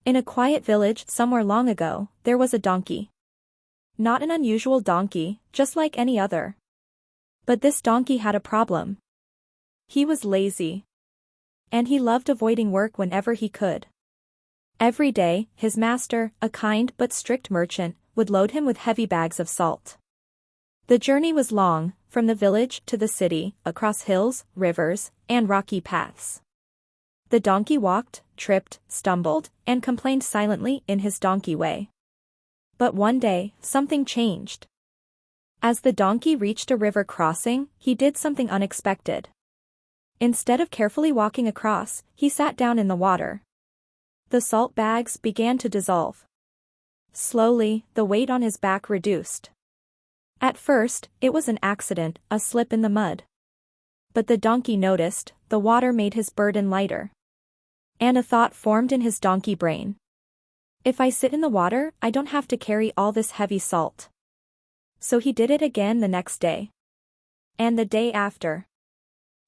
In a quiet village somewhere long ago, there was a donkey. Not an unusual donkey, just like any other. But this donkey had a problem. He was lazy. And he loved avoiding work whenever he could. Every day, his master, a kind but strict merchant, would load him with heavy bags of salt. The journey was long, from the village to the city, across hills, rivers, and rocky paths. The donkey walked, tripped, stumbled, and complained silently in his donkey way. But one day, something changed. As the donkey reached a river crossing, he did something unexpected. Instead of carefully walking across, he sat down in the water. The salt bags began to dissolve. Slowly, the weight on his back reduced. At first, it was an accident, a slip in the mud. But the donkey noticed, the water made his burden lighter. And a thought formed in his donkey brain. If I sit in the water, I don't have to carry all this heavy salt. So he did it again the next day. And the day after.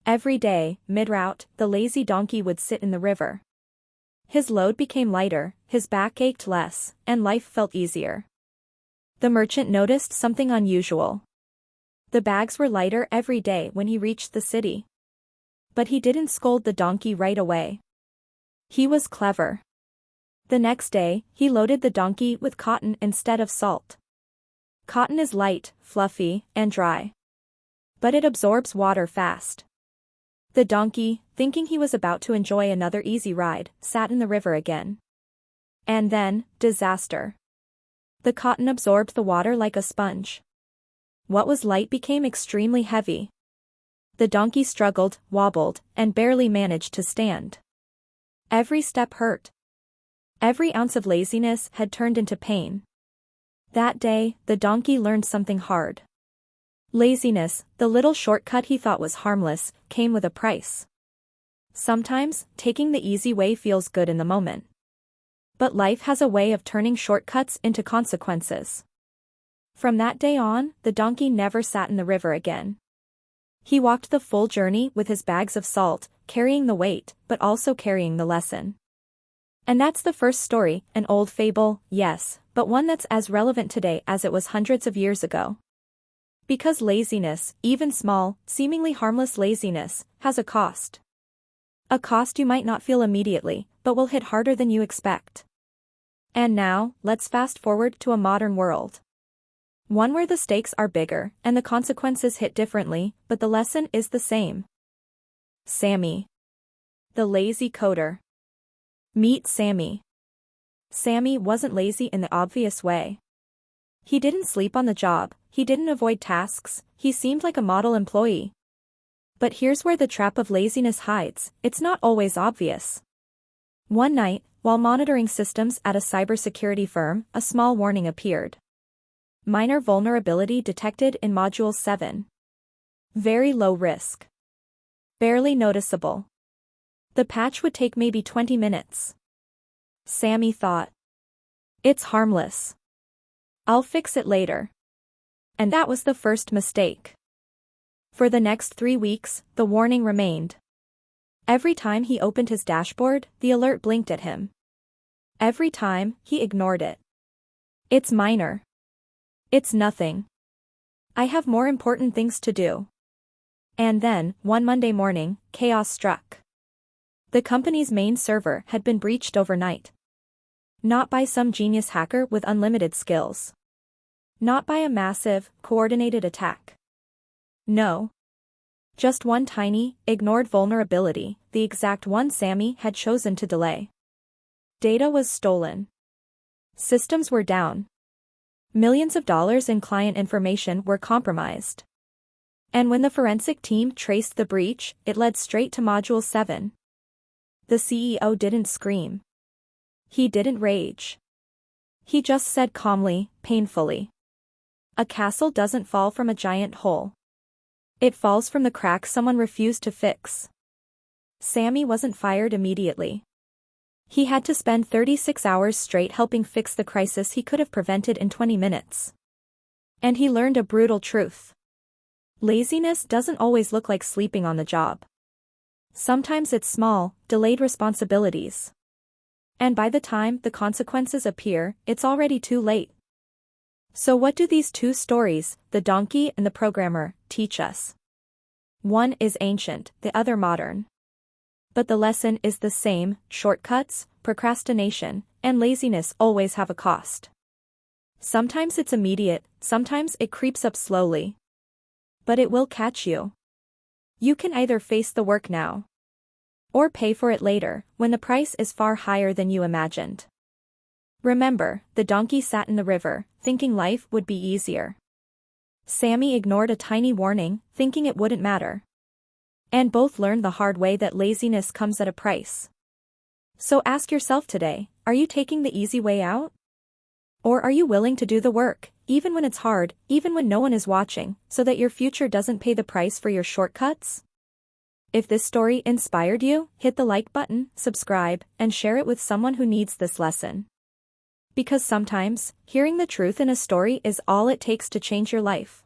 Every day, mid-route, the lazy donkey would sit in the river. His load became lighter, his back ached less, and life felt easier. The merchant noticed something unusual. The bags were lighter every day when he reached the city. But he didn't scold the donkey right away. He was clever. The next day, he loaded the donkey with cotton instead of salt. Cotton is light, fluffy, and dry. But it absorbs water fast. The donkey, thinking he was about to enjoy another easy ride, sat in the river again. And then, disaster. The cotton absorbed the water like a sponge. What was light became extremely heavy. The donkey struggled, wobbled, and barely managed to stand. Every step hurt. Every ounce of laziness had turned into pain. That day, the donkey learned something hard. Laziness, the little shortcut he thought was harmless, came with a price. Sometimes, taking the easy way feels good in the moment. But life has a way of turning shortcuts into consequences. From that day on, the donkey never sat in the river again. He walked the full journey with his bags of salt, carrying the weight, but also carrying the lesson. And that's the first story, an old fable, yes, but one that's as relevant today as it was hundreds of years ago. Because laziness, even small, seemingly harmless laziness, has a cost. A cost you might not feel immediately, but will hit harder than you expect. And now, let's fast forward to a modern world. One where the stakes are bigger, and the consequences hit differently, but the lesson is the same. Sammy. The lazy coder. Meet Sammy. Sammy wasn't lazy in the obvious way. He didn't sleep on the job, he didn't avoid tasks, he seemed like a model employee. But here's where the trap of laziness hides, it's not always obvious. One night, while monitoring systems at a cybersecurity firm, a small warning appeared. Minor vulnerability detected in Module 7. Very low risk. Barely noticeable. The patch would take maybe 20 minutes. Sammy thought. It's harmless. I'll fix it later. And that was the first mistake. For the next 3 weeks, the warning remained. Every time he opened his dashboard, the alert blinked at him. Every time, he ignored it. It's minor. It's nothing. I have more important things to do. And then, one Monday morning, chaos struck. The company's main server had been breached overnight. Not by some genius hacker with unlimited skills. Not by a massive, coordinated attack. No. Just one tiny, ignored vulnerability, the exact one Sammy had chosen to delay. Data was stolen. Systems were down. Millions of dollars in client information were compromised. And when the forensic team traced the breach, it led straight to Module 7. The CEO didn't scream. He didn't rage. He just said calmly, painfully. A castle doesn't fall from a giant hole. It falls from the cracks someone refused to fix. Sammy wasn't fired immediately. He had to spend 36 hours straight helping fix the crisis he could have prevented in 20 minutes. And he learned a brutal truth. Laziness doesn't always look like sleeping on the job. Sometimes it's small, delayed responsibilities. And by the time the consequences appear, it's already too late. So what do these two stories, the donkey and the programmer, teach us? One is ancient, the other modern. But the lesson is the same: shortcuts, procrastination, and laziness always have a cost. Sometimes it's immediate, sometimes it creeps up slowly. But it will catch you. You can either face the work now, or pay for it later, when the price is far higher than you imagined. Remember, the donkey sat in the river, thinking life would be easier. Sammy ignored a tiny warning, thinking it wouldn't matter. And both learned the hard way that laziness comes at a price. So ask yourself today, are you taking the easy way out? Or are you willing to do the work, even when it's hard, even when no one is watching, so that your future doesn't pay the price for your shortcuts? If this story inspired you, hit the like button, subscribe, and share it with someone who needs this lesson. Because sometimes, hearing the truth in a story is all it takes to change your life.